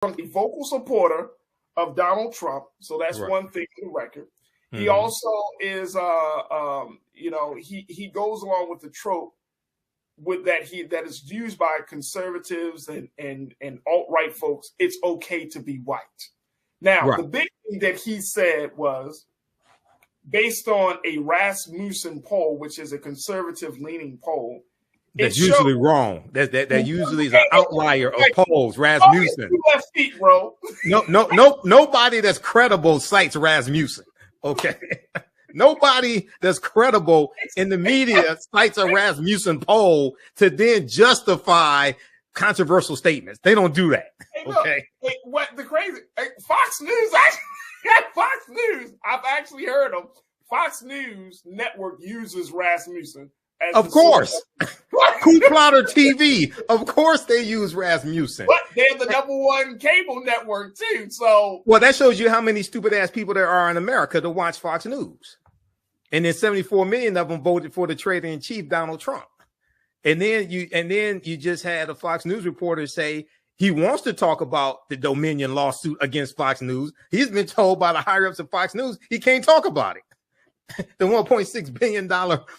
a vocal supporter of Donald Trump, so that's one thing for the record. He also is, he goes along with the trope that is used by conservatives and alt-right folks. It's okay to be white. Now, the big thing that he said was based on a Rasmussen poll, which is a conservative-leaning poll. That's usually wrong. That usually is an outlier of polls. Rasmussen. Left feet, bro. Nobody that's credible cites Rasmussen. Okay. Nobody that's credible in the media cites a Rasmussen poll to then justify controversial statements. They don't do that. Okay. What the crazy Fox News? Fox News. I've actually heard them. Fox News Network uses Rasmussen. Of course. Coup Plotter TV. Of course they use Rasmussen. But they're the #1 cable network too. So well, that shows you how many stupid ass people there are in America to watch Fox News. And then 74 million of them voted for the traitor-in-chief, Donald Trump. And then you just had a Fox News reporter say he wants to talk about the Dominion lawsuit against Fox News. He's been told by the higher ups of Fox News he can't talk about it. The $1.6 billion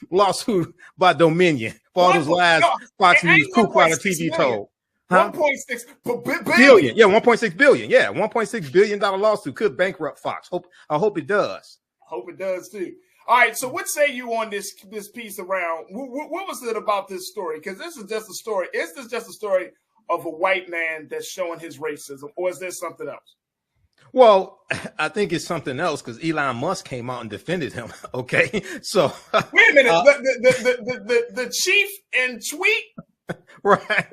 lawsuit by Dominion for all those lies Fox News, Coup Plotter TV told. 1.6 billion. Yeah, 1.6 billion. Yeah, $1.6 billion lawsuit could bankrupt Fox. I hope it does. Hope it does too. All right, so what say you on this piece around? What was it about this story? Because this is just a story. Is this just a story of a white man that's showing his racism, or is there something else? Well, I think it's something else because Elon Musk came out and defended him. Okay, so wait a minute, the chief in tweet, right?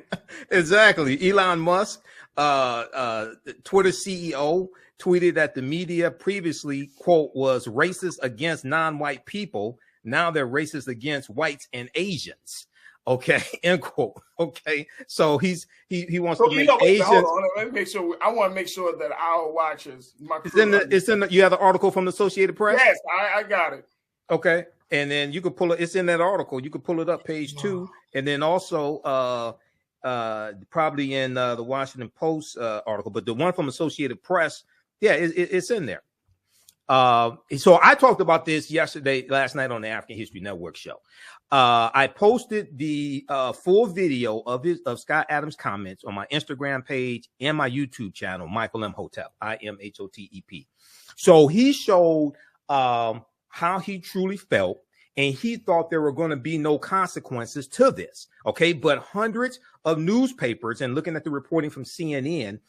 Exactly. Elon Musk, Twitter CEO, tweeted that the media previously, quote, was racist against non-white people. Now they're racist against whites and Asians. Okay, end quote. Okay, so he wants to make Asians. Hold on, let me make sure. I want to make sure that our watchers. It's in the. You have the article from the Associated Press. Yes, I got it. Okay, and then you can pull it. It's in that article. You can pull it up, page 2, and then also probably in the Washington Post article, but the one from Associated Press, yeah, it's in there. So I talked about this last night on the African History Network show. I posted the full video of Scott Adams' comments on my Instagram page and my YouTube channel, Michael Imhotep, IMHOTEP. So he showed how he truly felt, and he thought there were going to be no consequences to this. Okay, but hundreds of newspapers, and looking at the reporting from CNN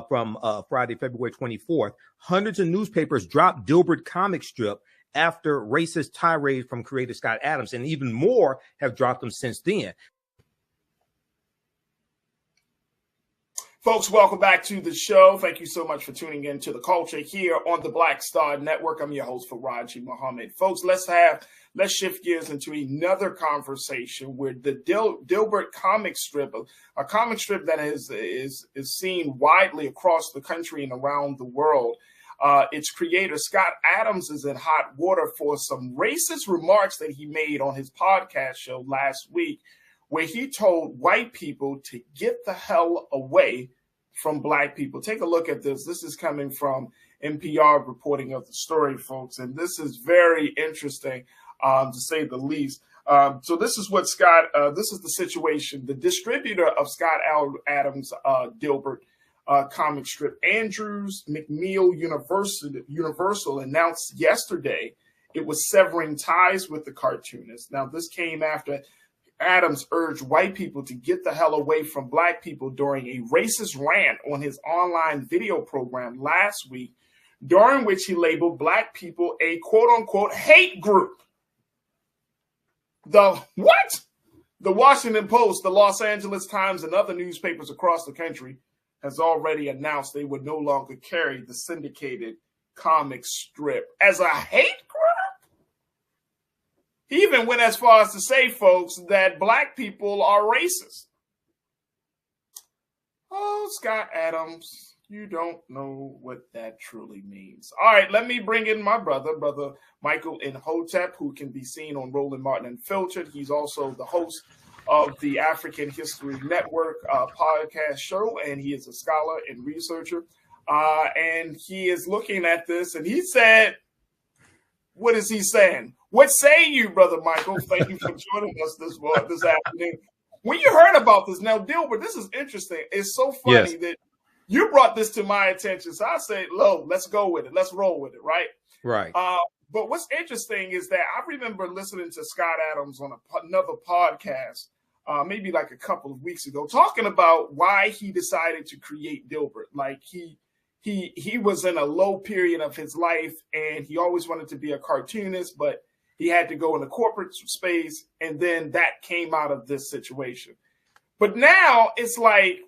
from Friday, February 24th, hundreds of newspapers dropped Dilbert comic strip after racist tirade from creator Scott Adams, and even more have dropped them since then. Folks, welcome back to the show. Thank you so much for tuning in to The Culture here on the Black Star Network. I'm your host, Farajii Muhammad. Folks, let's shift gears into another conversation with the Dilbert comic strip, a comic strip that is seen widely across the country and around the world. Its creator, Scott Adams, is in hot water for some racist remarks that he made on his podcast show last week, where he told white people to get the hell away from black people. Take a look at this. This is coming from NPR reporting of the story, folks, and this is very interesting, to say the least. So this is what this is the situation. The distributor of Scott Adams' Dilbert comic strip, Andrews McMeel Universal, announced yesterday it was severing ties with the cartoonist. Now, this came after Adams urged white people to get the hell away from black people during a racist rant on his online video program last week, during which he labeled black people a quote-unquote hate group. The Washington Post, the Los Angeles Times, and other newspapers across the country has already announced they would no longer carry the syndicated comic strip as a hate group. He even went as far as to say, folks, that black people are racist. Oh, Scott Adams, you don't know what that truly means. All right, let me bring in my brother Michael Imhotep, who can be seen on Roland Martin Unfiltered. He's also the host of the African History Network podcast show, and he is a scholar and researcher. And he is looking at this, and he said, what is he saying? What say you, Brother Michael? Thank you for joining us this afternoon. When you heard about this, now, Dilbert, this is interesting. It's so funny that you brought this to my attention. So I said, let's go with it. Let's roll with it, right? Right. But what's interesting is that I remember listening to Scott Adams on another podcast, maybe like a couple of weeks ago, talking about why he decided to create Dilbert. Like he was in a low period of his life, and he always wanted to be a cartoonist, but he had to go in the corporate space, and then that came out of this situation. But now it's like,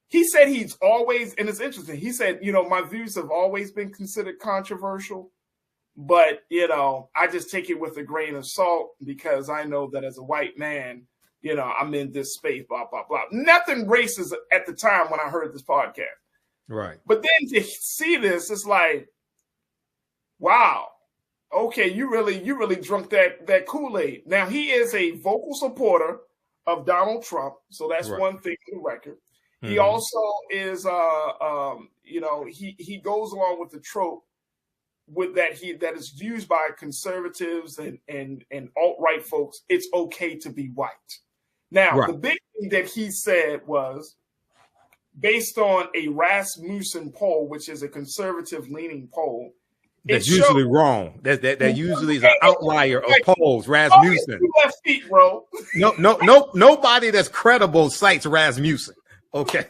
he said he's always, and it's interesting, he said, my views have always been considered controversial, but, I just take it with a grain of salt because I know that as a white man, I'm in this space, blah, blah, blah. Nothing racist at the time when I heard this podcast. Right. But then to see this, it's like, wow. Okay, you really drunk that Kool-Aid. Now, he is a vocal supporter of Donald Trump, so that's one thing for the record. Mm-hmm. He also is, he goes along with the trope with that is used by conservatives and alt-right folks. It's okay to be white. Now, the big thing that he said was, based on a Rasmussen poll, which is a conservative-leaning poll, that's usually wrong. That usually is an outlier of polls. Rasmussen. Left feet, bro. Nobody that's credible cites Rasmussen. Okay.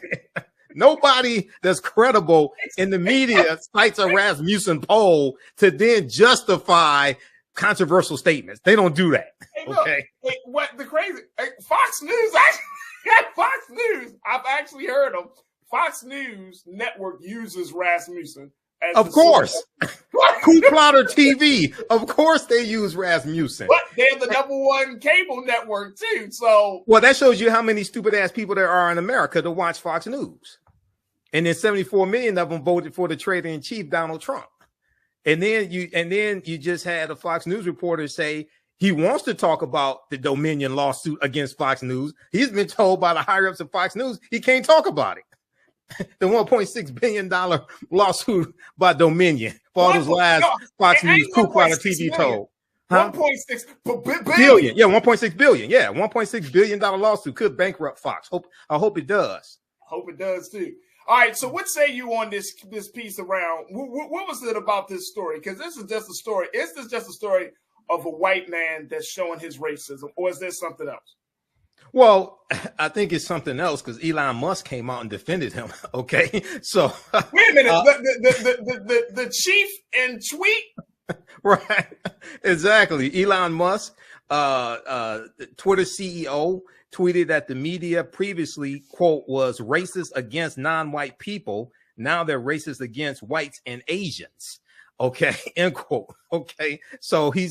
Nobody that's credible in the media cites a Rasmussen poll to then justify controversial statements. They don't do that. Okay. What the crazy Fox News? Fox News. I've actually heard them. Fox News Network uses Rasmussen. Of course. Coup Plotter TV. Of course they use Rasmussen. But they're the #1 cable network too. So that shows you how many stupid ass people there are in America to watch Fox News. And then 74 million of them voted for the traitor-in-chief, Donald Trump. And then you just had a Fox News reporter say he wants to talk about the Dominion lawsuit against Fox News. He's been told by the higher ups of Fox News he can't talk about it. The $1.6 billion lawsuit by Dominion for all those lies Fox News, Coup Plotter TV told. 1.6 billion. Yeah, 1.6 billion. Yeah, $1.6 billion lawsuit could bankrupt Fox. I hope it does. Hope it does too. All right, so what say you on this piece around? What was it about this story? Because this is just a story. Is this just a story of a white man that's showing his racism, or is there something else? Well, I think it's something else because Elon Musk came out and defended him. Okay, so wait a minute, the chief in tweet, right? Exactly. Elon Musk, Twitter CEO, tweeted that the media previously, quote, was racist against non-white people. Now they're racist against whites and Asians. Okay, end quote. Okay, so he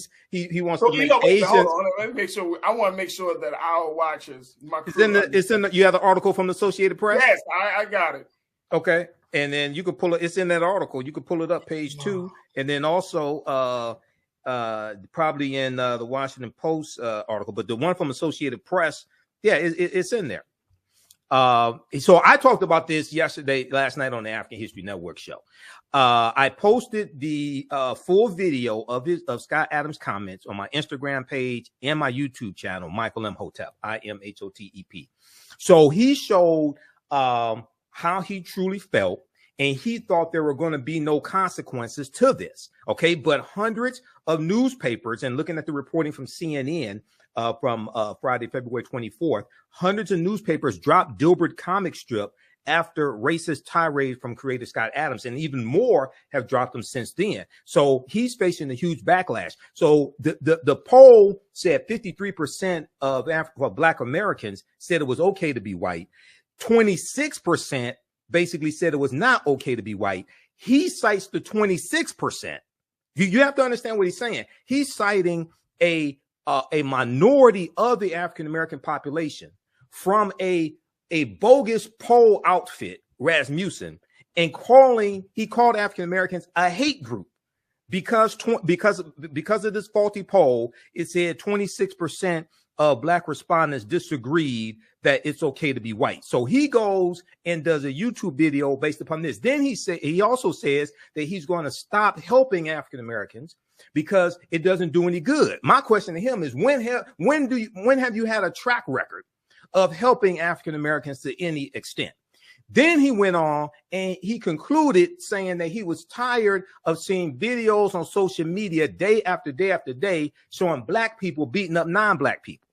wants to make Asians. Hold on, let me make sure. I want to make sure that our watchers, it's in the. You have the article from the Associated Press. Yes, I got it. Okay, and then you can pull it. It's in that article. You can pull it up, page 2, and then also probably in the Washington Post article, but the one from Associated Press, it's in there. So I talked about this last night on the African History Network show. I posted the full video of Scott Adams' comments on my Instagram page and my YouTube channel, Michael Imhotep, IMHOTEP. So he showed how he truly felt, and he thought there were going to be no consequences to this. Okay, but hundreds of newspapers, and looking at the reporting from CNN from Friday, February 24th, hundreds of newspapers dropped Dilbert comic strip after racist tirade from creator Scott Adams, and even more have dropped them since then. So he's facing a huge backlash. So the poll said 53% of Black Americans said it was okay to be white. 26% basically said it was not okay to be white. He cites the 26%. You have to understand what he's saying. He's citing a minority of the African-American population from a bogus poll outfit, Rasmussen, and he called African-Americans a hate group because of this faulty poll. It said 26% of black respondents disagreed that it's okay to be white. So he goes and does a YouTube video based upon this. Then he also says that he's going to stop helping African Americans because it doesn't do any good. My question to him is, when have you had a track record of helping African Americans to any extent? Then he went on and he concluded saying that he was tired of seeing videos on social media day after day after day showing black people beating up non-black people.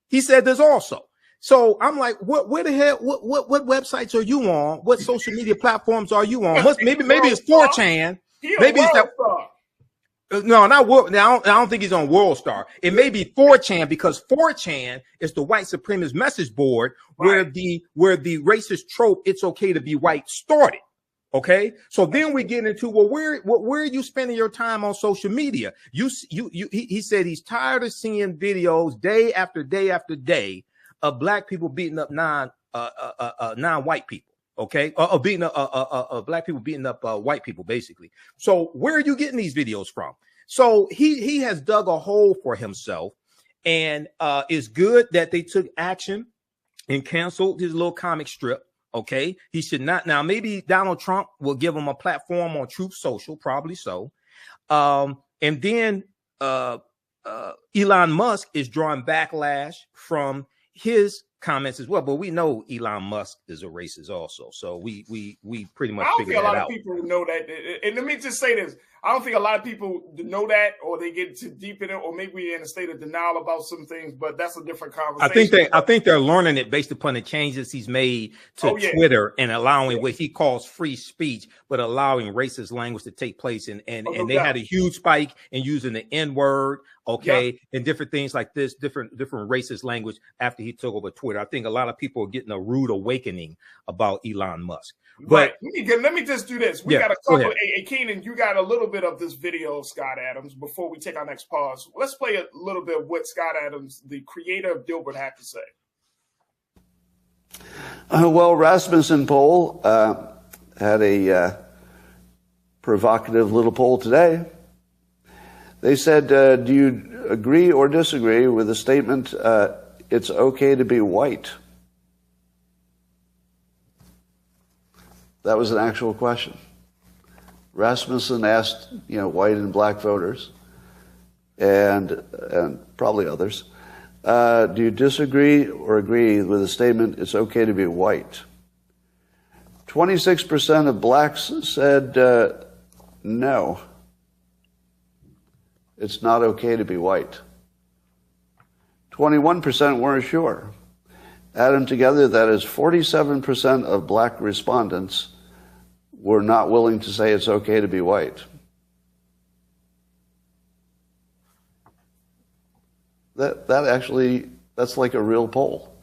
He said this also. So I'm like, where the hell, what websites are you on? What social media platforms are you on? Maybe it's 4chan. Maybe it's that. No, not World. Now, I don't think he's on World Star. It may be 4chan, because 4chan is the white supremacist message board, right, where the racist trope "it's okay to be white" started. Okay, so then we get into, well, where are you spending your time on social media? He said he's tired of seeing videos day after day after day of black people beating up non-white people. Okay, beating up black people beating up white people, basically. So where are you getting these videos from? So he has dug a hole for himself, and it's good that they took action and canceled his little comic strip. Okay, he should not. Now maybe Donald Trump will give him a platform on Truth Social, probably so. And then Elon Musk is drawing backlash from his comments as well, but we know Elon Musk is a racist also, so we pretty much figured that out. I don't think a lot of people know that, and let me just say this: I don't think a lot of people know that, or they get too deep in it, or maybe we're in a state of denial about some things. But that's a different conversation. I think they're learning it based upon the changes he's made to Twitter and allowing what he calls free speech, but allowing racist language to take place. And they had a huge spike in using the N-word, and different things like this, different racist language after he took over Twitter. I think a lot of people are getting a rude awakening about Elon Musk. But let me just do this. We got a couple. Hey, Keenan, you got a little bit of this video of Scott Adams before we take our next pause. Let's play a little bit of what Scott Adams, the creator of Dilbert, had to say. Well, Rasmussen poll had a provocative little poll today. They said, do you agree or disagree with the statement, it's okay to be white? That was an actual question. Rasmussen asked, white and black voters, and probably others, do you disagree or agree with the statement, it's okay to be white? 26% of blacks said no. It's not okay to be white. 21% weren't sure. Add them together, that is 47% of black respondents were not willing to say it's okay to be white. That's like a real poll.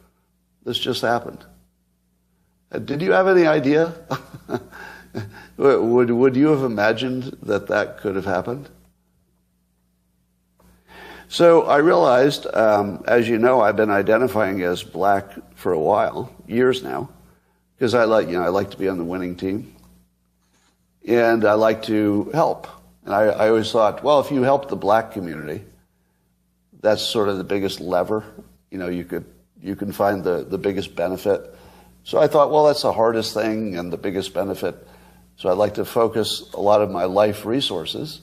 This just happened. Did you have any idea? Would you have imagined that could have happened? So I realized, as you know, I've been identifying as black for a while, years now, because I like to be on the winning team, and I like to help. And I always thought, well, if you help the black community, that's sort of the biggest lever. You can find the biggest benefit. So I thought, well, that's the hardest thing and the biggest benefit. So I'd like to focus a lot of my life resources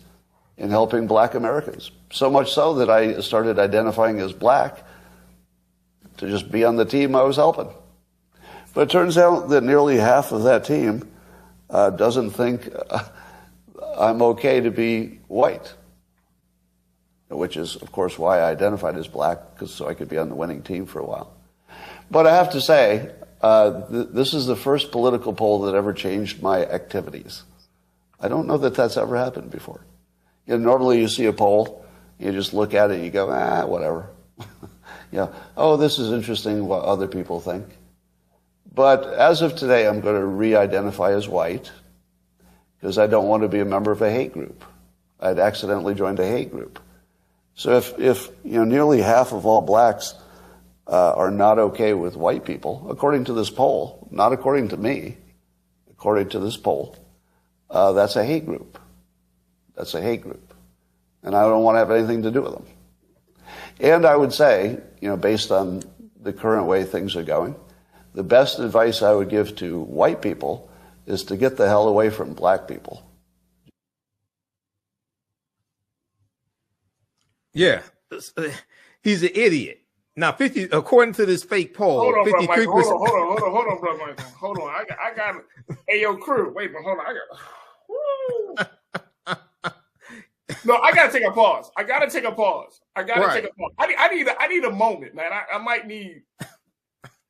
in helping black Americans. So much so that I started identifying as black to just be on the team I was helping. But it turns out that nearly half of that team doesn't think I'm okay to be white, which is, of course, why I identified as black, so I could be on the winning team for a while. But I have to say, this is the first political poll that ever changed my activities. I don't know that that's ever happened before. Normally you see a poll, you just look at it and you go, whatever. Oh, this is interesting what other people think. But as of today, I'm going to re-identify as white because I don't want to be a member of a hate group. I'd accidentally joined a hate group. So if nearly half of all blacks are not okay with white people, according to this poll, not according to me, according to this poll, that's a hate group. That's a hate group. And I don't want to have anything to do with them. And I would say, based on the current way things are going, the best advice I would give to white people is to get the hell away from black people. Yeah, he's an idiot. Now, according to this fake poll, hold on, 53%. Hold on, brother Michael. Hold on. I got hey, yo, crew. Wait, but hold on. No, I gotta take a pause. I gotta take a pause. I need a moment, man. I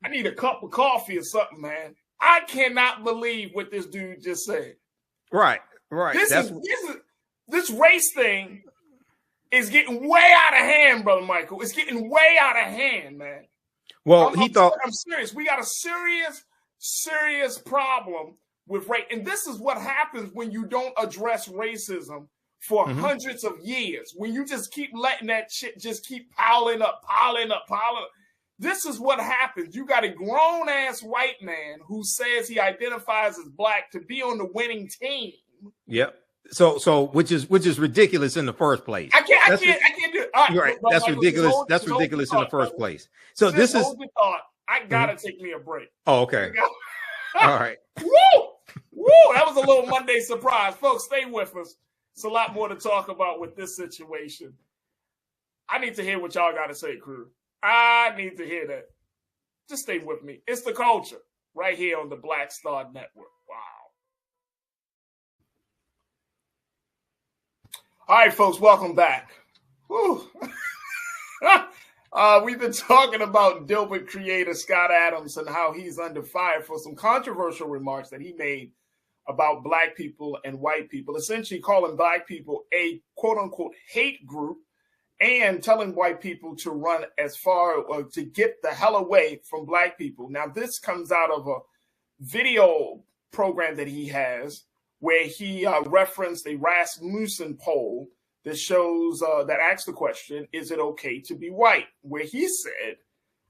need a cup of coffee or something, man. I cannot believe what this dude just said. Right. This race thing is getting way out of hand, brother Michael. It's getting way out of hand, man. Well, I'm serious. We got a serious problem with race, and this is what happens when you don't address racism for hundreds of years. When you just keep letting that shit just keep piling up. This is what happens. You got a grown-ass white man who says he identifies as black to be on the winning team. Yep. So which is ridiculous in the first place. I can't do it. All right. That's ridiculous. That's ridiculous in the first place. So this is thought. I gotta take me a break. Oh, okay. All right. Woo! That was a little Monday surprise. Folks, stay with us. It's a lot more to talk about with this situation. I need to hear what y'all got to say, crew. I need to hear that. Just stay with me. It's the culture right here on the Black Star Network. Wow. All right, folks, welcome back. We've been talking about Dilbert creator Scott Adams and how he's under fire for some controversial remarks that he made about black people and white people, essentially calling black people a quote-unquote hate group and telling white people to run as far or to get the hell away from black people. Now, this comes out of a video program that he has where he referenced a Rasmussen poll that shows, that asks the question, is it okay to be white? Where he said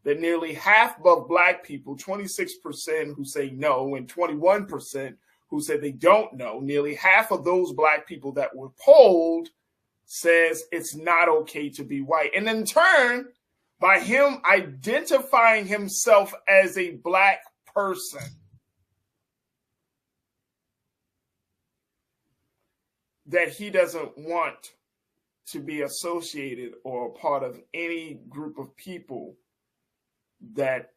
that nearly half of black people, 26% who say no and 21% who said they don't know, nearly half of those black people that were polled says it's not okay to be white. And in turn, by him identifying himself as a black person, that he doesn't want to be associated or a part of any group of people that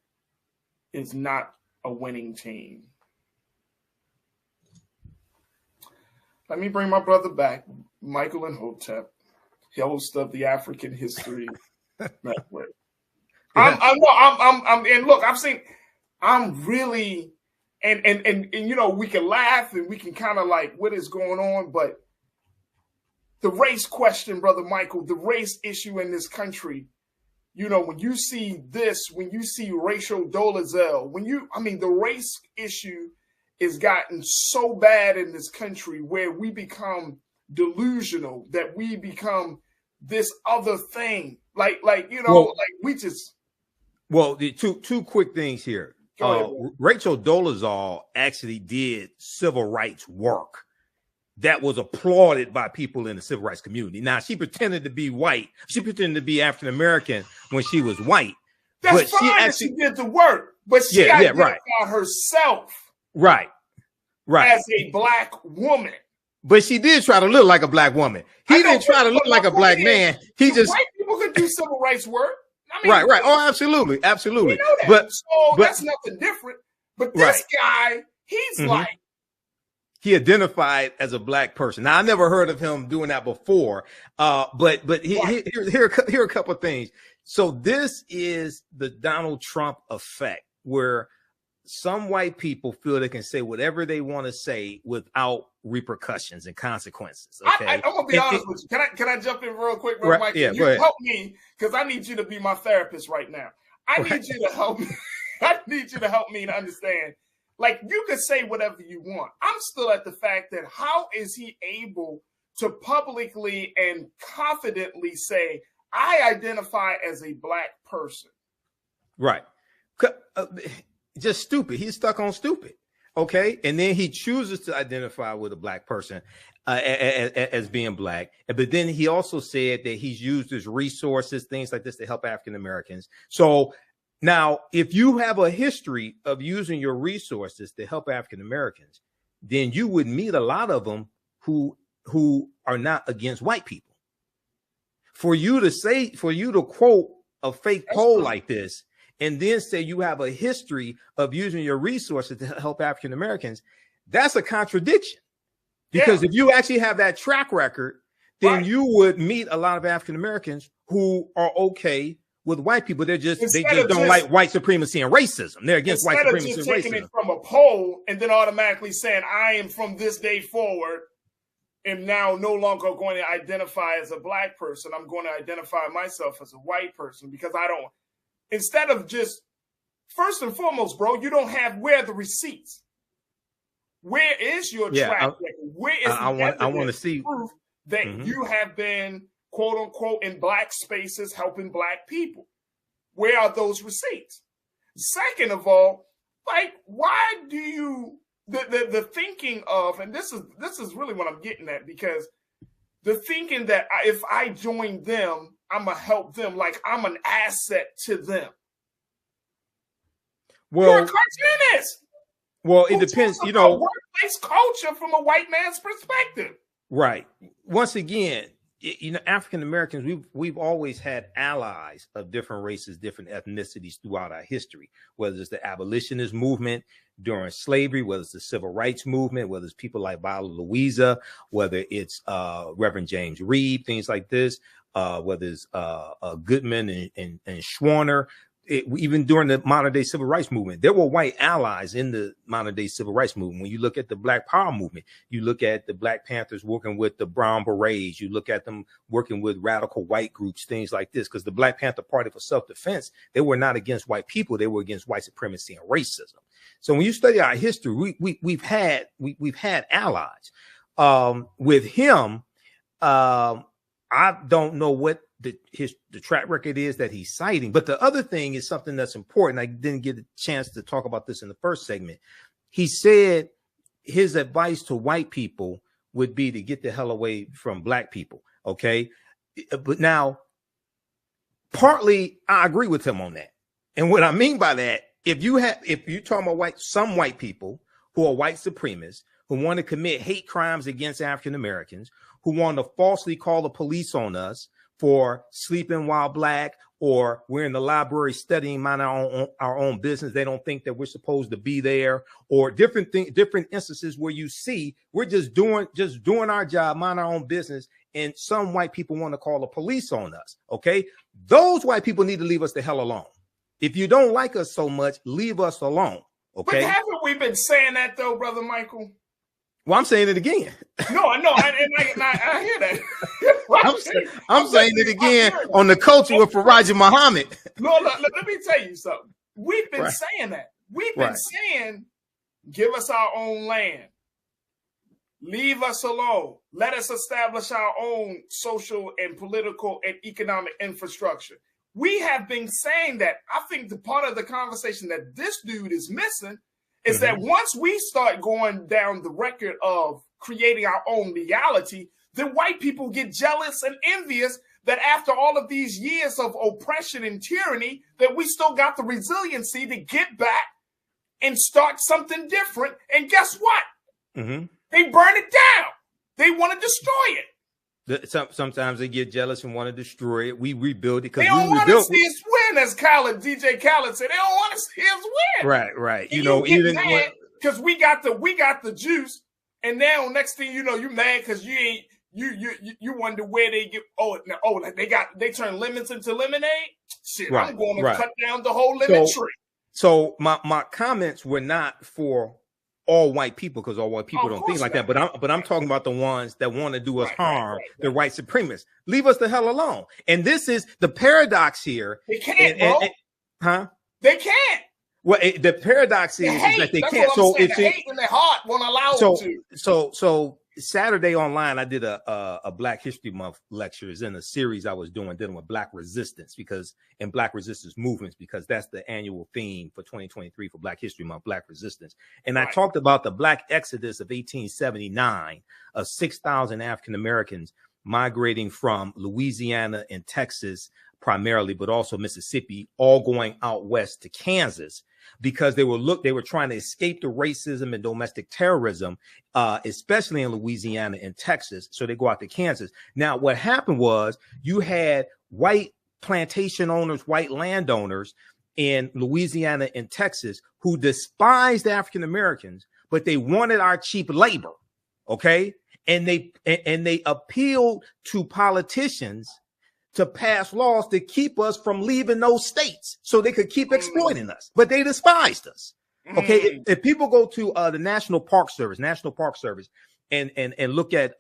is not a winning team. Let me bring my brother back, Michael Imhotep, host of the African History Network. And look, I'm really, and you know, we can laugh and we can kind of like, what is going on? But the race question, brother Michael, the race issue in this country, you know, when you see this, when you see racial dolezal, the race issue is gotten so bad in this country where we become delusional, that we become this other thing. Like we just. Well, the two quick things here. Rachel Dolezal actually did civil rights work that was applauded by people in the civil rights community. Now, she pretended to be white. She pretended to be African American when she was white. That's fine. She did the work, but she identified herself. Right. As a black woman. But she did try to look like a black woman. He didn't try to look like a black man. He just white people could do civil rights work. Right. Oh, absolutely. We know that. But that's nothing different. But this guy, he's like, he identified as a black person. Now, I never heard of him doing that before. But here are a couple of things. So this is the Donald Trump effect, where some white people feel they can say whatever they want to say without repercussions and consequences. Okay, I'm gonna be honest with you. Can I jump in real quick, bro, Mike? Yeah, you help me, because I need you to be my therapist right now. I need you to help me. I need you to help me to understand. Like, you can say whatever you want. I'm still at the fact that how is he able to publicly and confidently say, I identify as a black person? Right. Just stupid. He's stuck on stupid. Okay, and then he chooses to identify with a black person as being black. But then he also said that he's used his resources, things like this, to help African Americans. So now, if you have a history of using your resources to help African Americans, then you would meet a lot of them who are not against white people. For you to quote a fake poll like this, and then say you have a history of using your resources to help African Americans, that's a contradiction. Because if you actually have that track record, then you would meet a lot of African Americans who are okay with white people. They just don't like white supremacy and racism. They're against white supremacy and racism. Instead of just taking it from a poll and then automatically saying, I am from this day forward, am now no longer going to identify as a black person. I'm going to identify myself as a white person because I don't. Instead of just, first and foremost, bro, you don't have, where are the receipts? Where is your track record? Where is I want to see proof that you have been, quote unquote, in black spaces helping black people? Where are those receipts? Second of all, like, why do you the thinking of, and this is really what I'm getting at, because the thinking that if I join them, I'm gonna help them, like I'm an asset to them. Well, you're a cartoonist. Well, it depends, you know, workplace culture from a white man's perspective. Right. Once again, you know, African Americans, we've always had allies of different races, different ethnicities throughout our history, whether it's the abolitionist movement during slavery, whether it's the civil rights movement, whether it's people like Viola Louisa, whether it's Reverend James Reed, things like this, whether it's Goodman and Schwerner. Even during the modern day civil rights movement, there were white allies in the modern day civil rights movement. When you look at the Black Power movement, you look at the Black Panthers working with the Brown Berets, you look at them working with radical white groups, things like this, because the Black Panther Party for self-defense, they were not against white people, they were against white supremacy and racism. So when you study our history, we've had allies. With him, I don't know what the track record is that he's citing. But the other thing is something that's important. I didn't get a chance to talk about this in the first segment. He said his advice to white people would be to get the hell away from black people. Okay. But now, partly I agree with him on that. And what I mean by that, if you're talking about some white people who are white supremacists, who want to commit hate crimes against African Americans, who want to falsely call the police on us for sleeping while black, or we're in the library studying, mind our own business. They don't think that we're supposed to be there, or different instances where you see we're just doing our job, mind our own business, and some white people want to call the police on us. Okay, those white people need to leave us the hell alone. If you don't like us so much, leave us alone. Okay. But haven't we been saying that though, Brother Michael? Well, I'm saying it again. No, I know. I hear that. I'm saying it again on the culture with Farajii Muhammad. No, let me tell you something. We've been saying that. We've been saying, give us our own land. Leave us alone. Let us establish our own social and political and economic infrastructure. We have been saying that. I think the part of the conversation that this dude is missing is that once we start going down the record of creating our own reality, then white people get jealous and envious that after all of these years of oppression and tyranny, that we still got the resiliency to get back and start something different. And guess what? They burn it down. They want to destroy it. Sometimes they get jealous and want to destroy it. We rebuild it because they don't want to see us win, as DJ Khaled said. They don't want to see us win. Right. And you know, even because we got the juice, and now next thing you know, you're mad because you wonder where they get. They turn lemons into lemonade. Shit, I'm going to cut down the whole lemon tree. So my comments were not for all white people, because all white people don't think like that. But I'm talking about the ones that want to do us harm, the white supremacists. Leave us the hell alone. And this is the paradox here. They can't, bro. They can't. Well, the paradox is that they can't. So if the hate in their heart won't allow them to. So Saturday online, I did a Black History Month lectures in a series I was doing dealing with Black resistance and Black resistance movements, because that's the annual theme for 2023 for Black History Month, Black resistance. And I talked about the Black Exodus of 1879 of 6,000 African Americans migrating from Louisiana and Texas primarily, but also Mississippi, all going out west to Kansas, because they were trying to escape the racism and domestic terrorism, especially in Louisiana and Texas. So they go out to Kansas. Now, what happened was you had white plantation owners, white landowners in Louisiana and Texas who despised African Americans, but they wanted our cheap labor. Okay. And they appealed to politicians to pass laws to keep us from leaving those states so they could keep exploiting us, but they despised us. Okay. If people go to the National Park Service, and look at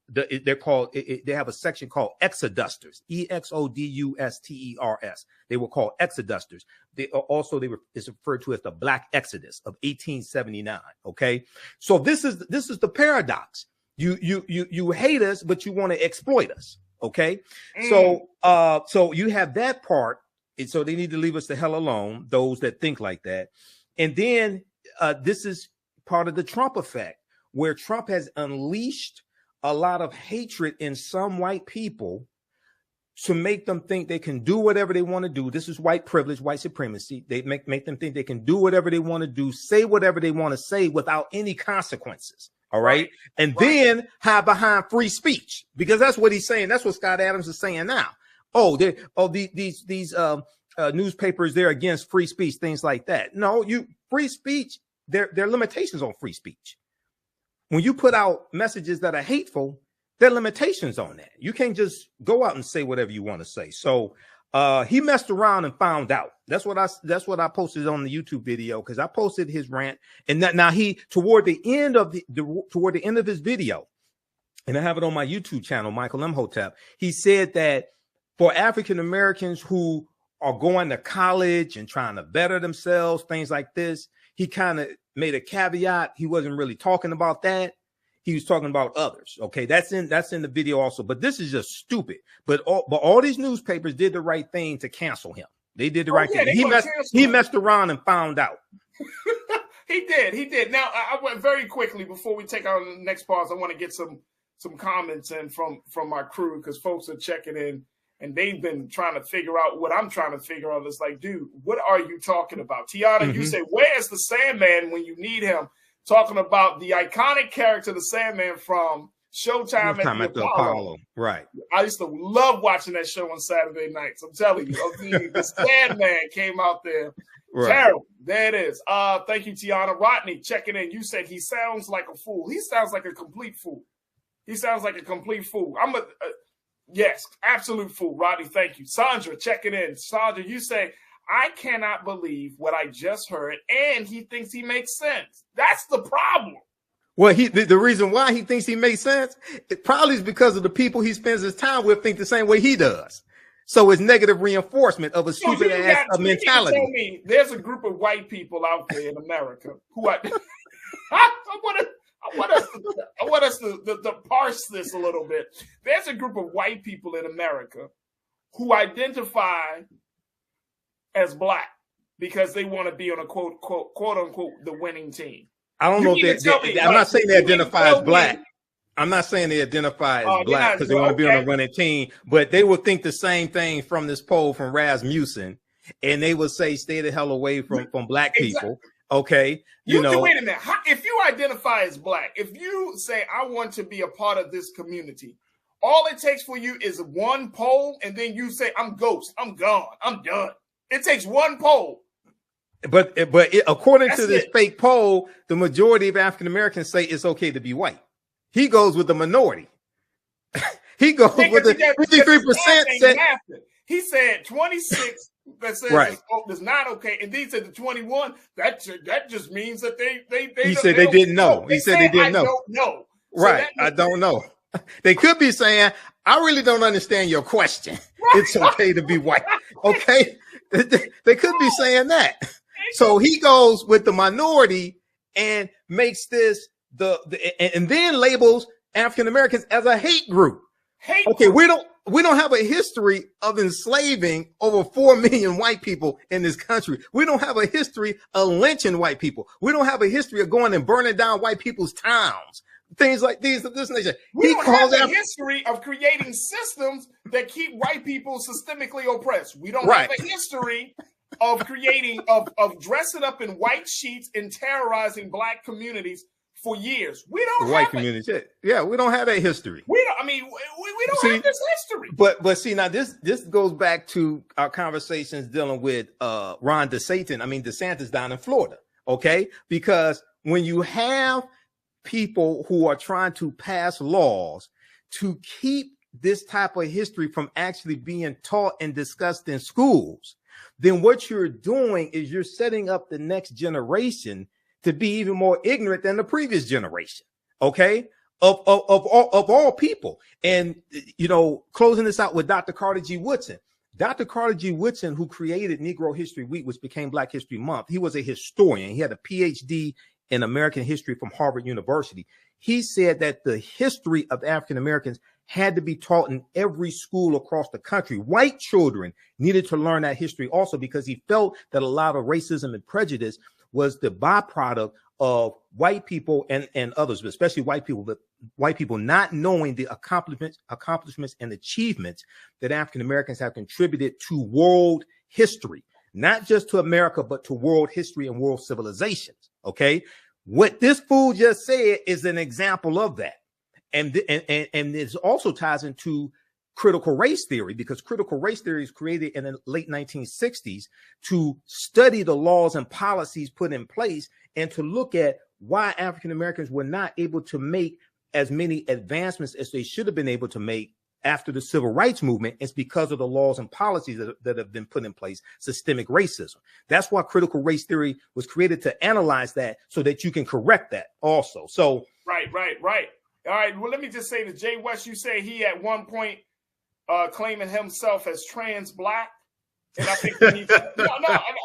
they're called, they have a section called exodusters, EXODUSTERS. They were called exodusters. It's referred to as the Black Exodus of 1879. Okay. So this is the paradox. You hate us, but you want to exploit us. Okay. So you have that part. And so they need to leave us the hell alone, those that think like that. And then this is part of the Trump effect, where Trump has unleashed a lot of hatred in some white people to make them think they can do whatever they want to do. This is white privilege, white supremacy. They make them think they can do whatever they want to do, say whatever they want to say without any consequences. All right. And then hide behind free speech, because that's what he's saying. That's what Scott Adams is saying now. These newspapers, they're against free speech, things like that. No, free speech, there are limitations on free speech. When you put out messages that are hateful, there are limitations on that. You can't just go out and say whatever you want to say. So he messed around and found out. That's what I posted on the YouTube video, because I posted his rant. And now toward the end of his video, and I have it on my YouTube channel, Michael Imhotep, he said that for African Americans who are going to college and trying to better themselves, things like this, he kind of made a caveat. He wasn't really talking about that. He was talking about others. Okay, that's in the video also. But this is just stupid. But all these newspapers did the right thing to cancel him. They did the right thing. He messed around and found out. He did. Now, I went very quickly before we take our next pause. I want to get some comments in from my crew, because folks are checking in and they've been trying to figure out what I'm trying to figure out. It's like, dude, what are you talking about? Tiana, you say, where's the Sandman when you need him? Talking about the iconic character, the Sandman from Showtime at the Apollo. Right. I used to love watching that show on Saturday nights. I'm telling you, the Sandman came out there. Right. Terrible. There it is. Thank you, Tiana. Rodney, checking in. You said he sounds like a fool. He sounds like a complete fool. Yes, absolute fool. Rodney, thank you. Sandra, checking in. Sandra, you say, I cannot believe what I just heard, and he thinks he makes sense. That's the problem. Well, the reason why he thinks he makes sense, it probably is because of the people he spends his time with think the same way he does. So it's negative reinforcement of a stupid ass mentality. Tell me, there's a group of white people out there in America who I want us to parse this a little bit. There's a group of white people in America who identify as black because they want to be on a quote unquote the winning team. I don't know if I'm not saying they identify as black. I'm not saying they identify as black because they want to be on a winning team, but they would think the same thing from this poll from Rasmussen, and they would say, stay the hell away from black people. Okay. You know, wait a minute. If you identify as black, if you say, I want to be a part of this community, all it takes for you is one poll, and then you say, I'm ghost, I'm gone, I'm done. It takes one poll. But according to this fake poll, the majority of African Americans say it's okay to be white. He goes with the minority. He goes with the 53%. He said 26 that says it's not okay, and these said the 21. That just means that they He said they didn't know. He said they didn't know. I don't know. Right. I don't know. They could be saying, I really don't understand your question. Right. It's okay to be white. Okay. They could be saying that. So he goes with the minority and makes this and then labels African Americans as a hate group. Okay, we don't have a history of enslaving over 4 million white people in this country. We don't have a history of lynching white people. We don't have a history of going and burning down white people's towns. Things like these of this nature. We don't have a history of creating systems that keep white people systemically oppressed. We don't have a history of creating of dressing up in white sheets and terrorizing black communities for years. We don't have white communities. Yeah, we don't have that history. We don't have this history. But see, now this goes back to our conversations dealing with Ron DeSantis down in Florida. Okay, because when you have people who are trying to pass laws to keep this type of history from actually being taught and discussed in schools, then what you're doing is you're setting up the next generation to be even more ignorant than the previous generation, okay, of all people. And, closing this out with Dr. Carter G. Woodson. Dr. Carter G. Woodson, who created Negro History Week, which became Black History Month, he was a historian. He had a PhD in American history from Harvard University. He said that the history of African Americans had to be taught in every school across the country. White children needed to learn that history also, because he felt that a lot of racism and prejudice was the byproduct of white people and others, but especially white people not knowing the accomplishments and achievements that African Americans have contributed to world history, not just to America, but to world history and world civilizations. Okay. What this fool just said is an example of that. And this also ties into critical race theory, because critical race theory is created in the late 1960s to study the laws and policies put in place and to look at why African Americans were not able to make as many advancements as they should have been able to make after the civil rights movement. It's because of the laws and policies that have been put in place, systemic racism. That's why critical race theory was created, to analyze that so that you can correct that also. So right. All right. Well, let me just say to Jay West, you say he at one point claiming himself as trans black. And I think we need to,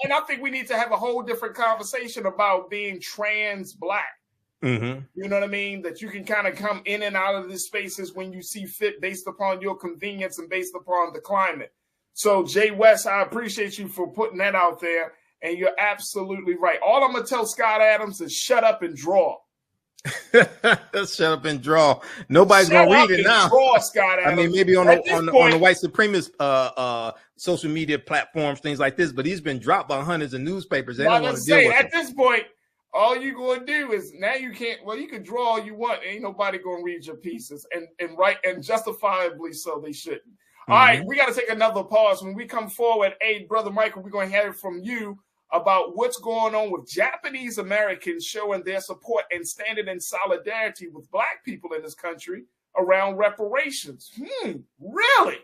and I think we need to have a whole different conversation about being trans black. Mm-hmm. You know what I mean? That you can kind of come in and out of these spaces when you see fit, based upon your convenience and based upon the climate. So Jay West, I appreciate you for putting that out there. And you're absolutely right. All I'm going to tell Scott Adams is shut up and draw. Shut up and draw. Nobody's going to read it now. Draw, Scott Adams. I mean, maybe on the white supremacist social media platforms, things like this, but he's been dropped by hundreds of newspapers. They don't want to deal with it. At this point, all you're going to do is, now you can't, well, you can draw all you want. Ain't nobody going to read your pieces, and right, and justifiably so they shouldn't. All right, we got to take another pause. When we come forward, hey, Brother Michael, we're going to hear from you about what's going on with Japanese Americans showing their support and standing in solidarity with Black people in this country around reparations. Really?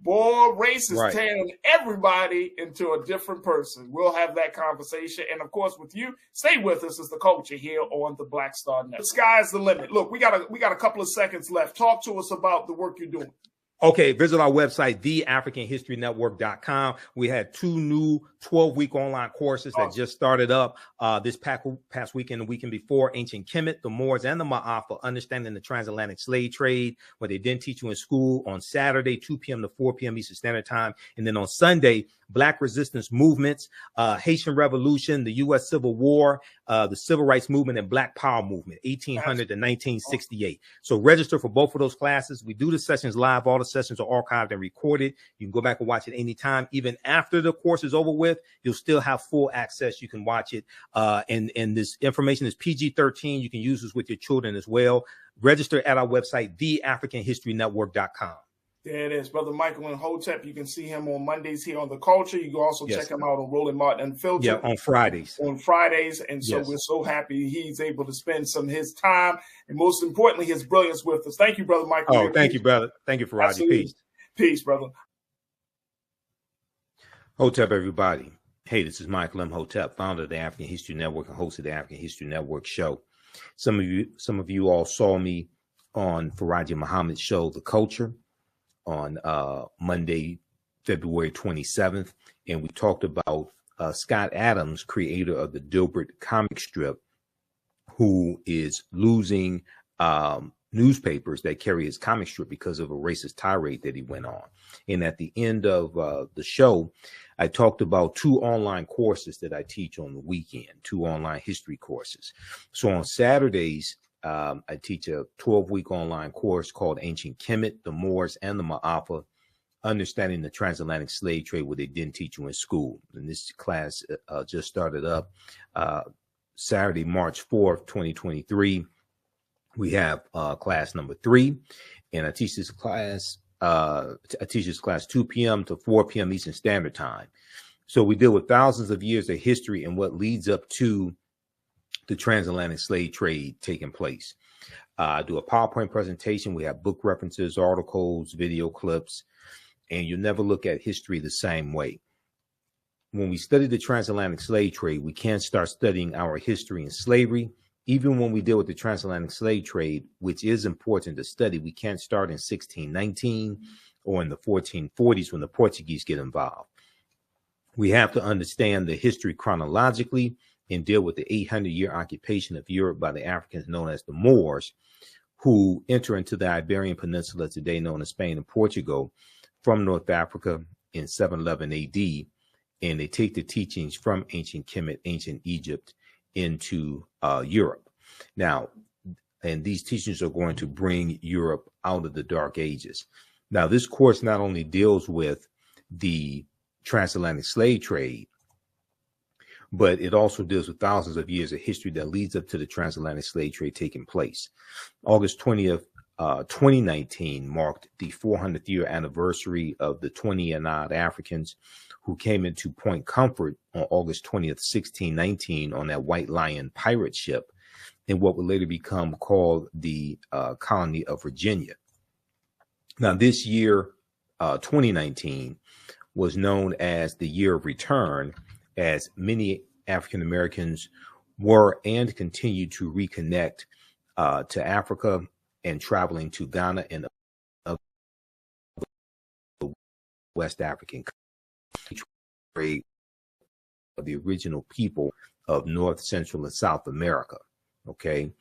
Boy, race is tearing everybody into a different person. We'll have that conversation. And of course, with you, stay with us as the culture here on the Black Star Network. The sky's the limit. Look, we got a couple of seconds left. Talk to us about the work you're doing. Okay, visit our website, theafricanhistorynetwork.com. We had 2 new 12-week online courses that just started up this past weekend, the weekend before. Ancient Kemet, the Moors, and the Ma'af for understanding the transatlantic slave trade, where they didn't teach you in school, on Saturday, 2 p.m. to 4 p.m. Eastern Standard Time. And then on Sunday, Black resistance movements, Haitian Revolution, the U.S. Civil War, the Civil Rights Movement, and Black Power Movement, 1800 to 1968. So register for both of those classes. We do the sessions live. All the sessions are archived and recorded. You can go back and watch it anytime. Even after the course is over with, you'll still have full access. You can watch it. And this information is PG-13. You can use this with your children as well. Register at our website, theafricanhistorynetwork.com. There it is, Brother Michael Imhotep. You can see him on Mondays here on The Culture. You can also check him out on Roland Martin Unfiltered. Yeah, on Fridays. And so we're so happy he's able to spend some of his time and, most importantly, his brilliance with us. Thank you, Brother Michael. Oh, thank you, brother. Thank you, Farajii. Peace. Peace, brother. Hotep, everybody. Hey, this is Michael Imhotep, founder of the African History Network and host of the African History Network show. Some of you all saw me on Farajii Muhammad's show, The Culture, on Monday, February 27th, and we talked about Scott Adams, creator of the Dilbert comic strip, who is losing newspapers that carry his comic strip because of a racist tirade that he went on. And at the end of the show, I talked about 2 online courses that I teach on the weekend, 2 online history courses. So on Saturdays, I teach a 12-week online course called Ancient Kemet, the Moors, and the Ma'afa, Understanding the Transatlantic Slave Trade, what they didn't teach you in school. And this class just started up Saturday, March 4th, 2023. We have class number 3, and I teach this class 2 p.m. to 4 p.m. Eastern Standard Time. So we deal with thousands of years of history and what leads up to the transatlantic slave trade taking place. I do a PowerPoint presentation. We have book references, articles, video clips, and you never look at history the same way. When we study the transatlantic slave trade, we can't start studying our history in slavery. Even when we deal with the transatlantic slave trade, which is important to study, we can't start in 1619 or in the 1440s when the Portuguese get involved. We have to understand the history chronologically and deal with the 800-year occupation of Europe by the Africans known as the Moors, who enter into the Iberian Peninsula, today known as Spain and Portugal, from North Africa in 711 AD, and they take the teachings from ancient Kemet, ancient Egypt, into Europe. Now, and these teachings are going to bring Europe out of the Dark Ages. Now, this course not only deals with the transatlantic slave trade, but it also deals with thousands of years of history that leads up to the transatlantic slave trade taking place. August 20th, 2019 marked the 400th year anniversary of the 20 and odd Africans who came into Point Comfort on August 20th, 1619 on that White Lion pirate ship in what would later become called the colony of Virginia. Now, this year, 2019, was known as the year of return, as many African Americans were and continue to reconnect to Africa and traveling to Ghana and other West African countries, of the original people of North, Central, and South America. Okay.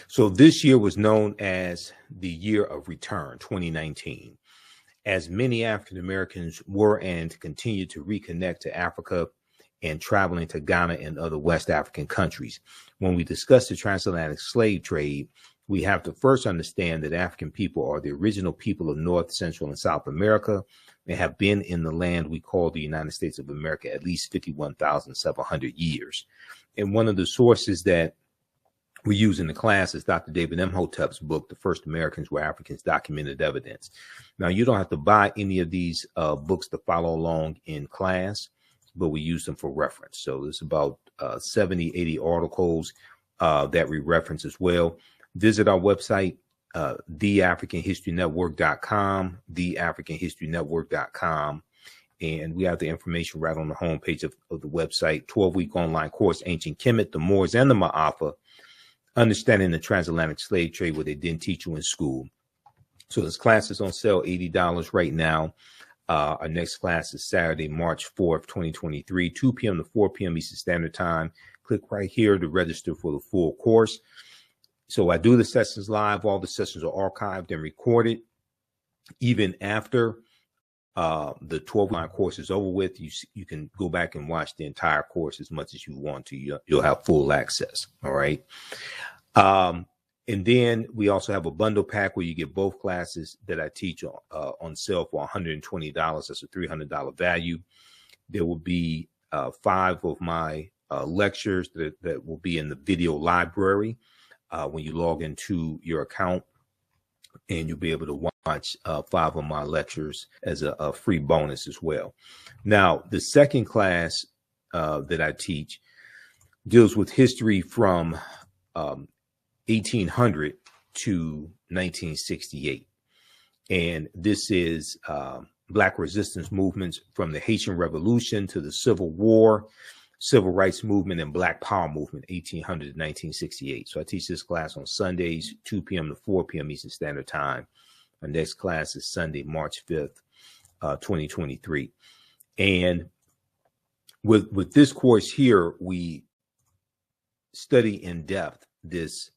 So this year was known as the year of return, 2019, as many African Americans were and continue to reconnect to Africa and traveling to Ghana and other West African countries. When we discuss the transatlantic slave trade, we have to first understand that African people are the original people of North, Central, and South America and have been in the land we call the United States of America at least 51,700 years. And one of the sources that we use in the class is Dr. David Imhotep's book, The First Americans Were Africans, Documented Evidence. Now, you don't have to buy any of these books to follow along in class, but we use them for reference. So there's about 70, 80 articles that we reference as well. Visit our website, theafricanhistorynetwork.com, theafricanhistorynetwork.com. And we have the information right on the homepage of the website. 12-week online course, Ancient Kemet, the Moors, and the Ma'afa, Understanding the Transatlantic Slave Trade, what they didn't teach you in school. So this class is on sale, $80 right now. Our next class is Saturday, March 4th, 2023, 2 p.m. to 4 p.m. Eastern Standard Time. Click right here to register for the full course. So I do the sessions live. All the sessions are archived and recorded. Even after the 12-line course is over with, you can go back and watch the entire course as much as you want to. You'll have full access. All right. And then we also have a bundle pack where you get both classes that I teach on sale for $120. That's a $300 value. There will be 5 of my lectures that will be in the video library when you log into your account, and you'll be able to watch 5 of my lectures as a free bonus as well. Now, the second class that I teach deals with history from 1800 to 1968. And this is Black resistance movements from the Haitian Revolution to the Civil War, Civil Rights Movement, and Black Power Movement, 1800 to 1968. So I teach this class on Sundays, 2 p.m. to 4 p.m. Eastern Standard Time. Our next class is Sunday, March 5th, 2023. And with this course here, we study in depth this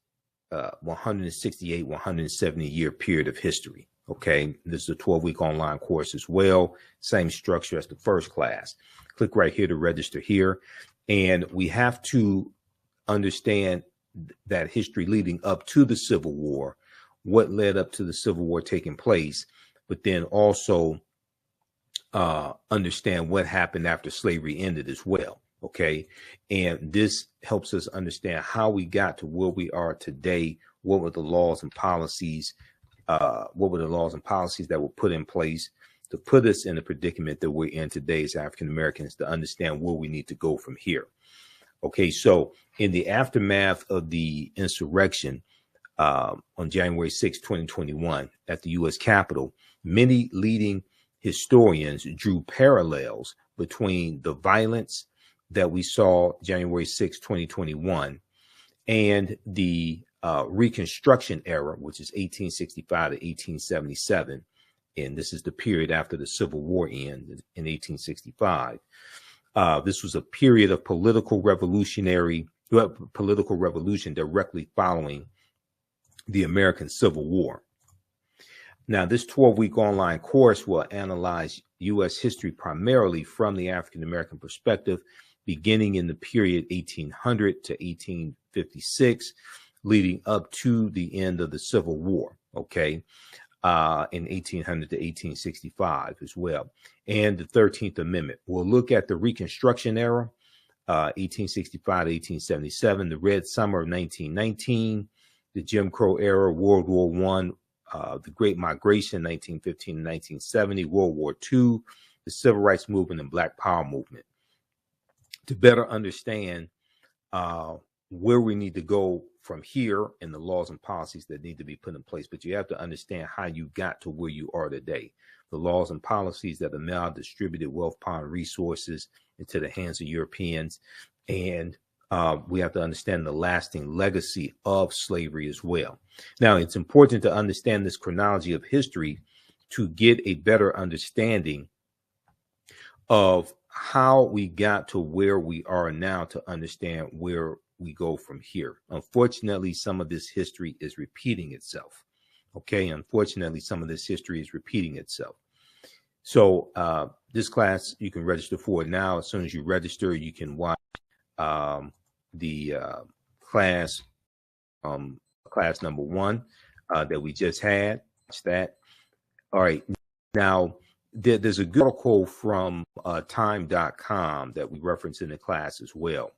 168, 170 year period of history. Okay, this is a 12-week online course as well. Same structure as the first class. Click right here to register here. And we have to understand that history leading up to the Civil War, what led up to the Civil War taking place, but then also understand what happened after slavery ended as well. Okay, and this helps us understand how we got to where we are today. What were the laws and policies? What were the laws and policies that were put in place to put us in the predicament that we're in today as African Americans, to understand where we need to go from here. Okay, so in the aftermath of the insurrection on January 6, 2021, at the U.S. Capitol, many leading historians drew parallels between the violence that we saw January 6, 2021, and the Reconstruction era, which is 1865 to 1877. And this is the period after the Civil War ended in 1865. This was a period of political revolution directly following the American Civil War. Now, this 12-week online course will analyze U.S. history primarily from the African American perspective, beginning in the period 1800 to 1856, leading up to the end of the Civil War, okay, in 1800 to 1865 as well, and the 13th Amendment. We'll look at the Reconstruction era, 1865 to 1877, the Red Summer of 1919, the Jim Crow era, World War I, the Great Migration, 1915 to 1970, World War II, the Civil Rights Movement, and Black Power Movement. To better understand where we need to go from here and the laws and policies that need to be put in place, but you have to understand how you got to where you are today. The laws and policies that have now distributed wealth, power, and resources into the hands of Europeans. And we have to understand the lasting legacy of slavery as well. Now, it's important to understand this chronology of history to get a better understanding of how we got to where we are now, to understand where we go from here. Unfortunately, some of this history is repeating itself. Okay, unfortunately, some of this history is repeating itself. So this class, you can register for it now. As soon as you register, you can watch the class number 1 that we just had. Watch that. All right. Now, there's a good article from time.com that we reference in the class as well.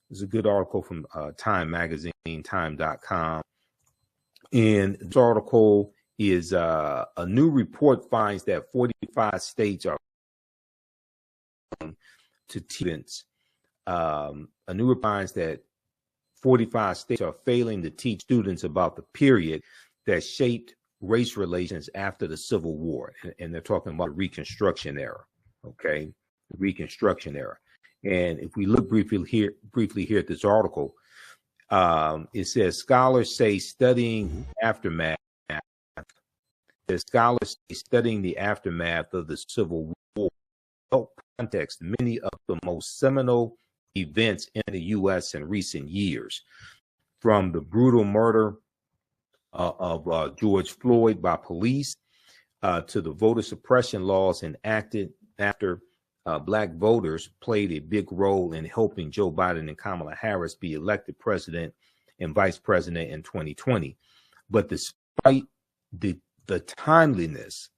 There's a good article from Time Magazine, time.com. And this article is a new report finds that 45 states are to students. A new report finds that 45 states are failing to teach students about the period that shaped race relations after the Civil War. And they're talking about the Reconstruction era. Okay, the Reconstruction era. And if we look briefly here at this article, it says scholars say studying the aftermath of the Civil War help context many of the most seminal events in the U.S. in recent years, from the brutal murder of George Floyd by police to the voter suppression laws enacted after Black voters played a big role in helping Joe Biden and Kamala Harris be elected president and vice president in 2020. But despite the timeliness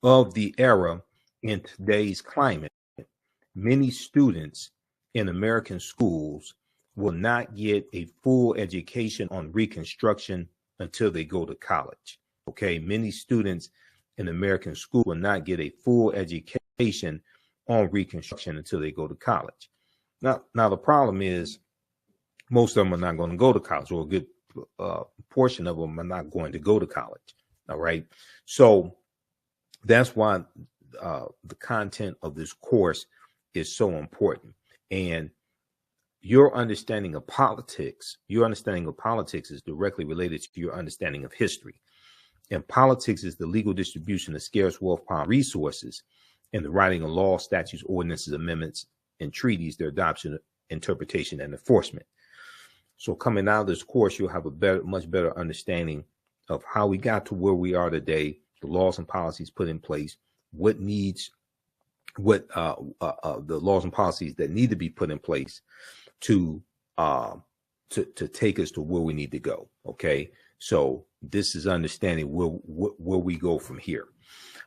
of the era in today's climate, many students in American schools will not get a full education on Reconstruction until they go to college. Okay, many students in American school will not get a full education on Reconstruction until they go to college. Now the problem is most of them are not going to go to college, or a good portion of them are not going to go to college. All right. So that's why the content of this course is so important. And your understanding of politics is directly related to your understanding of history. And politics is the legal distribution of scarce wealth, power, resources, and the writing of laws, statutes, ordinances, amendments, and treaties, their adoption, interpretation, and enforcement. So coming out of this course, you'll have a much better understanding of how we got to where we are today, the laws and policies put in place, the laws and policies that need to be put in place to take us to where we need to go. Okay, so this is understanding where we go from here.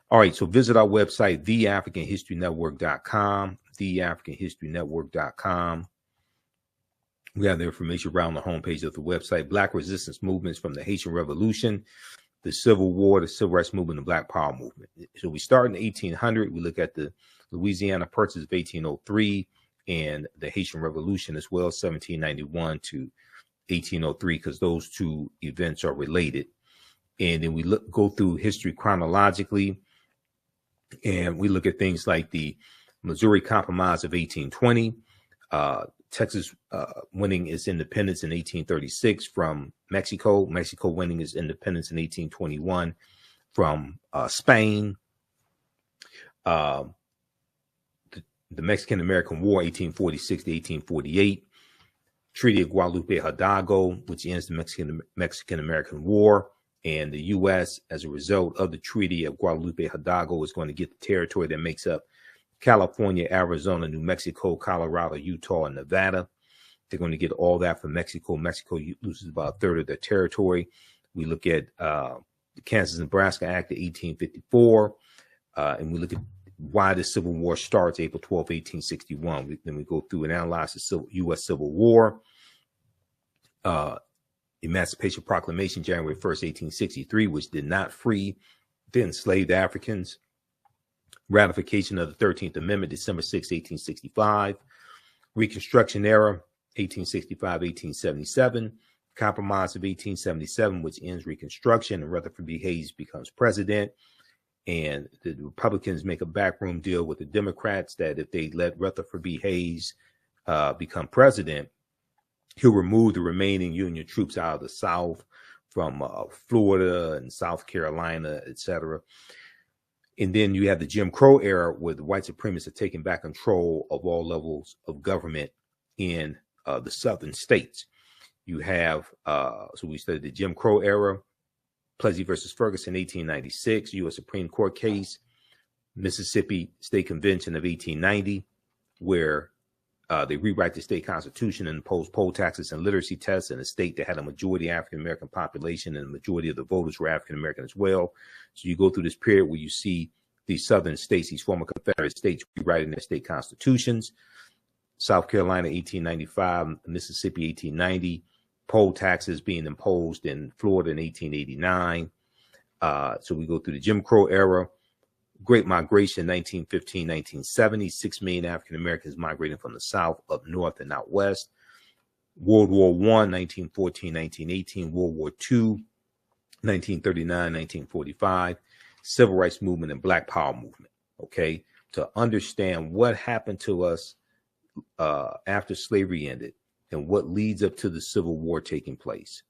All right, so visit our website, theafricanhistorynetwork.com, theafricanhistorynetwork.com. We have the information around the homepage of the website. Black resistance movements from the Haitian Revolution, the Civil War, the Civil Rights Movement, the Black Power Movement. So we start in 1800. We look at the Louisiana Purchase of 1803 and the Haitian Revolution as well, 1791 to 1803, because those two events are related. And then we go through history chronologically, and we look at things like the Missouri Compromise of 1820, Texas winning its independence in 1836 from Mexico, Mexico winning its independence in 1821 from Spain, the Mexican-American War, 1846 to 1848, Treaty of Guadalupe Hidalgo, which ends the Mexican-American War, and the U.S., as a result of the Treaty of Guadalupe Hidalgo, is going to get the territory that makes up California, Arizona, New Mexico, Colorado, Utah, and Nevada. They're going to get all that from Mexico. Mexico loses about a third of their territory. We look at the Kansas-Nebraska Act of 1854, and we look at why the Civil War starts April 12, 1861. Then we go through and analyze the U.S. Civil War, Emancipation Proclamation, January 1st, 1863, which did not free the enslaved Africans. Ratification of the 13th Amendment, December 6, 1865. Reconstruction era, 1865, 1877. Compromise of 1877, which ends Reconstruction, and Rutherford B. Hayes becomes president. And the Republicans make a backroom deal with the Democrats that if they let Rutherford B. Hayes become president, he'll remove the remaining Union troops out of the South from Florida and South Carolina, etc. And then you have the Jim Crow era, where the white supremacists are taking back control of all levels of government in the southern states. You have, so we studied the Jim Crow era, Plessy versus Ferguson, 1896, U.S. Supreme Court case, Mississippi State Convention of 1890, where they rewrite the state constitution and impose poll taxes and literacy tests in a state that had a majority African-American population, and the majority of the voters were African-American as well. So you go through this period where you see these southern states, these former Confederate states, rewriting their state constitutions. South Carolina, 1895, Mississippi, 1890, poll taxes being imposed in Florida in 1889. So we go through the Jim Crow era, Great Migration, 1915, 1970, 6 million African Americans migrating from the South up north and out west. World War I, 1914, 1918, World War II, 1939, 1945, Civil Rights Movement and Black Power Movement. Okay, to understand what happened to us after slavery ended and what leads up to the Civil War taking place,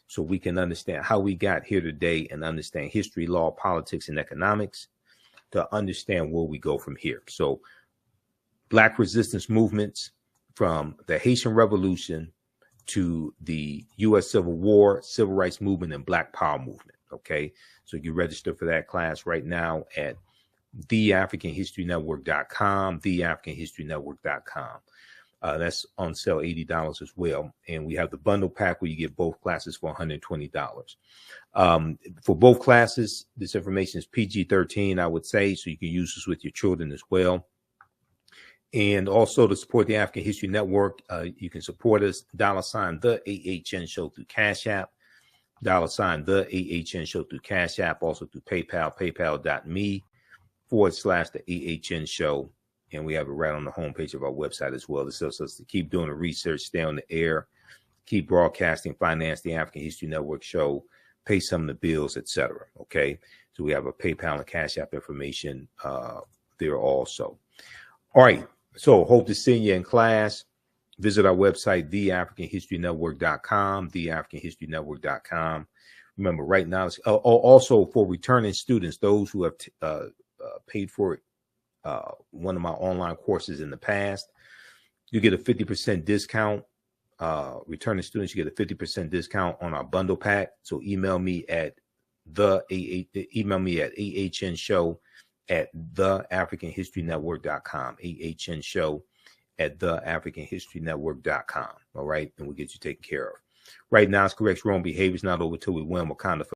so we can understand how we got here today and understand history, law, politics, and economics, to understand where we go from here. So Black resistance movements from the Haitian Revolution to the U.S. Civil War, Civil Rights Movement, and Black Power Movement. Okay, so you register for that class right now at theafricanhistorynetwork.com, theafricanhistorynetwork.com. That's on sale, $80 as well. And we have the bundle pack where you get both classes for $120. For both classes, this information is PG-13, I would say, so you can use this with your children as well. And also to support the African History Network, you can support us, $the AHN Show through Cash App, $the AHN Show through Cash App, also through PayPal, paypal.me/the AHN Show. And we have it right on the homepage of our website as well. It helps us to keep doing the research, stay on the air, keep broadcasting, finance the African History Network show, pay some of the bills, etc. Okay. So we have a PayPal and Cash App information there also. All right. So hope to see you in class. Visit our website, theafricanhistorynetwork.com, theafricanhistorynetwork.com. Remember, right now, also for returning students, those who have paid for one of my online courses in the past, you get a 50% discount. Returning students, you get a 50% discount on our bundle pack. So email me at ahnshow@theafricanhistorynetwork.com, ahnshow@theafricanhistorynetwork.com. All right, and we'll get you taken care of. Right now, it's correct wrong behaviors, not over till we win. Wakanda